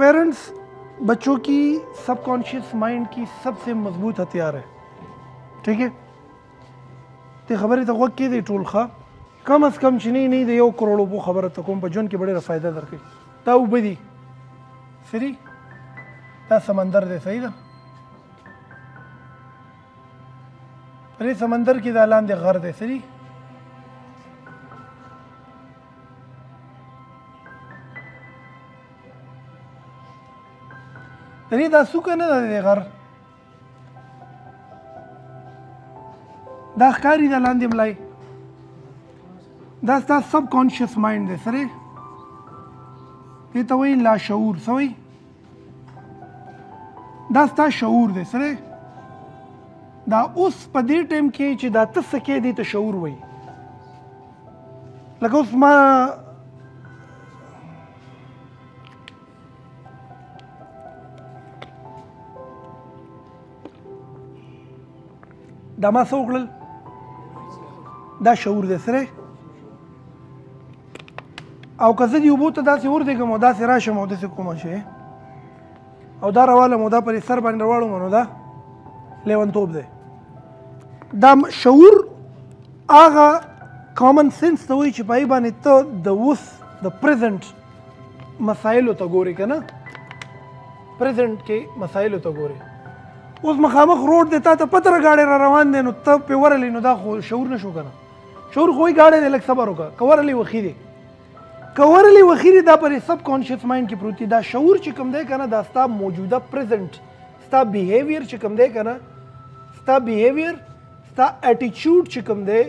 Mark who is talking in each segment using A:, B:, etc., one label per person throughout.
A: पेरेंट्स बच्चों की subconscious mind की सबसे मजबूत हथियार है, ठीक है। ते खबरें तो वक्त के दे टोल खा कम अज कम चनी नहीं दे 1 करोड़ रुपये खबर तो कोम बजन के बड़े फ़ायदा दर के ता उबदी सरी ता समंदर दे सही दा अरे समंदर की दालान दे घर दे सरी अरे दा सुका ना दे घर दा कारी दालान दे मलाई दा सबकॉन्शियस माइंड दे सरे ये तो वही लाशऊर सवई दा शऊर दे सरे दा उस पदे टाइम के च दा तसके दी तो शऊर वही लगा उस मा दा मा सोकल दा शऊर दे सरे او که زه دې اوبو ته داسې ورځېږم او داسې راشم او داسې کومه شی او دا روالم او دا پر سر باندې راواړم نو دا لیونتوب دی. دا شعور هغه کامن سنس ته وایي چې په هغې باندې ته د اوس د پریزنټ مسایلو ته ګورې که نه پریزنټ کې مسایلو ته ګورې. اوس مخامخ روډ دی تا ته پته را ګاډی را روان دی نو ته پرې ورلی نو دا خو شعور نه شو که نه شعور خو وایي ګاډی دی لږ صبر وکړه که ورلی وخي دی کورلی وخیری دا پر سب کانشیس مائنڈ کی پروتی دا شعور چې کوم دی کنه دا ستا موجوده پریزنٹ ستا بیهیویر چې کوم دی کنه ستا بیهیویر ستا ایٹیچیوډ چې کوم دی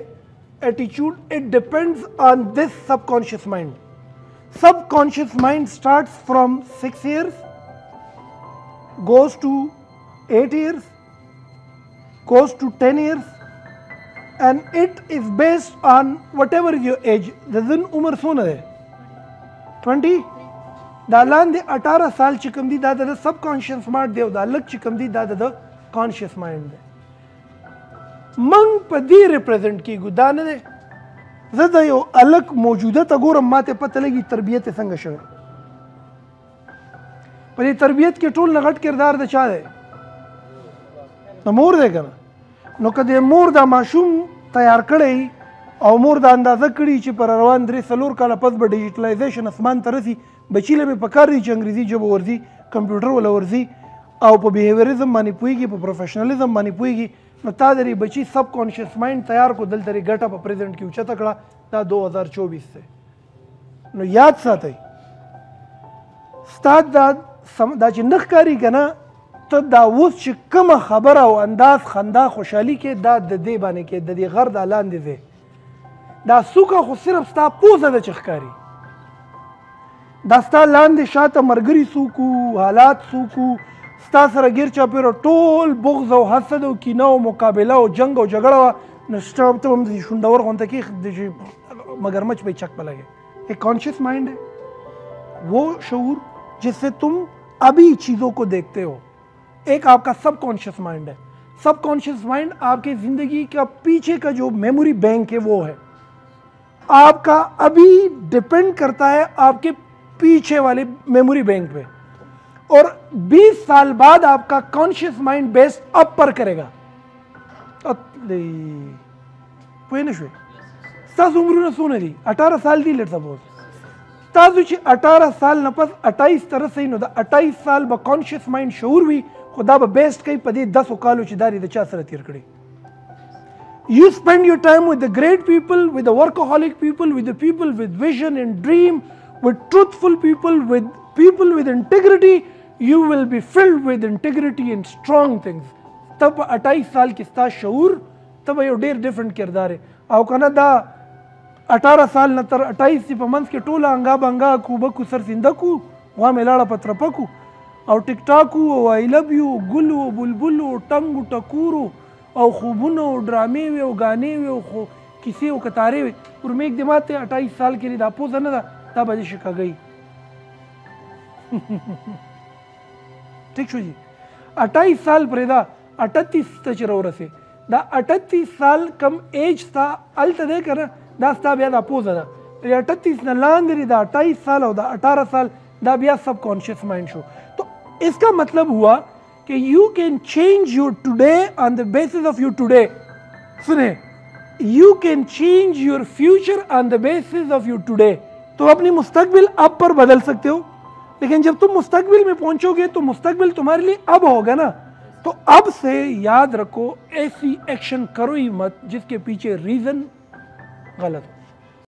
A: ایٹیچیوډ اٹ ډیپینڈز آن دس سب کانشیس مائنڈ. سب کانشیس مائنڈ starts from 6 years goes to 8 years goes to 10 years and it is based on whatever your age. د ځن عمر څونه دی 20 دا لاندې 18 سال چې کوم دي دا د سب کانشیس مائنډ دی او دا لږ چې کوم دي دا د کانشیس مائنډ دی. موږ په دې ریپرزینټ کیږو دا نه دی زه د یو الګ موجوده ته ګورم ماته پته لګي تربیت څنګه شوی په دې تربیت کې ټول نه غټ کردار د چا دی د مور دی که نه نو که د مور دا ماشوم تیار کړی او مور دا اندازه کړي چې پر روان 3-4 کاله پس به ډیجیټلایزیشن اسمان ته رسي بچي له مې پکار دی چې انګریزي ژبه ورځي کمپیوټر وله ورځي او په بیهیویریزم باندې پوهېږي په پروفیشنلیزم باندې پوهېږي نو تا د بچي سب کانشیس مایند تیار کو دلته یې ګټه په پریزنټ کې اوچته کړه دا 2024 دی. نو یاد ساتئ ستا دا چې نه ښکاري که نه ته دا اوس چې کومه خبره او انداز خندا خوشحالي کې دا د دې باندې کې د دې غر دا لاندې دی دا څوکه خو صرف ستا پوزه ده چې ښکاري دا ستا لاندې شاته ملګري څوک وو حالات څوک وو ستا سره ګیر چاپېره ټول بغض او حسد او کینه او مقابله او جنگ او جګړه وه نو ته هم شونډور غونته کې مگرمچ پہ چک پہ لگے. ایک کانشیس مائنڈ ہے وہ شعور جس سے تم ابھی چیزوں کو دیکھتے ہو. ایک آپ کا سب کانشیس مائنڈ ہے. سب کانشیس مائنڈ آپ کی زندگی کا پیچھے کا جو میموری بینک ہے وہ ہے. آپ کا ابھی ڈپینڈ کرتا ہے آپ کے پیچھے والے میموری بینک پہ اور 20 سال بعد آپ کا کانشیس مائنڈ بیس اپ پر کرے گا. پوه نه شوې ستاسو عمرونه څونه دي 18 سال دي لټ سپوز تاسو چې 18 سال نه پس 28 ته رسئ نو د 28 سال به کانشیس مایند شعور وي خو دا به بیسټ کوي په دې 10 کالو چې دا د چا سره تیر کړي. You spend your time with the great people, with the workaholic people, with the people with vision and dream, with truthful people with integrity. You will be filled with integrity and strong things. تب 28 سال کې ستا شعور تب یو ډیر ډیفرنٹ کردار او کنه دا 18 سال نه تر 28 په منځ کې ټوله انګا بنګا کو بکو سر سیندکو وا ملاړه پترپکو او ټیک ټاکو او آی لو یو ګلو بلبلو ټنګو ټکورو او خوبونو او ډرامې وي او غانې وي او کیسې او کتارې وي ورمیک د ماته 28 سال کې دا پوزه نه ده دا به شکاګي ٹھیک شو جی 28 سال پرې دا 38 ته چې راورسې دا 38 سال کم ایج ستا هلته دی که نه دا ستا بیا دا پوزه ده 38 نه لاندې دا 28 سال او دا 18 سال दा बिया subconscious mind show. तो इसका मतलब हुआ कि you can change your today on the basis of your today. सुने, you can change your future on the basis of your today. तो अपनी मुस्तकबिल अब पर बदल सकते हो, लेकिन जब तुम मुस्तकबिल में पहुंचोगे तो मुस्तकबिल तुम्हारे लिए अब होगा ना। तो अब से याद रखो, ऐसी एक्शन करो ही मत जिसके पीछे रीजन गलत हो।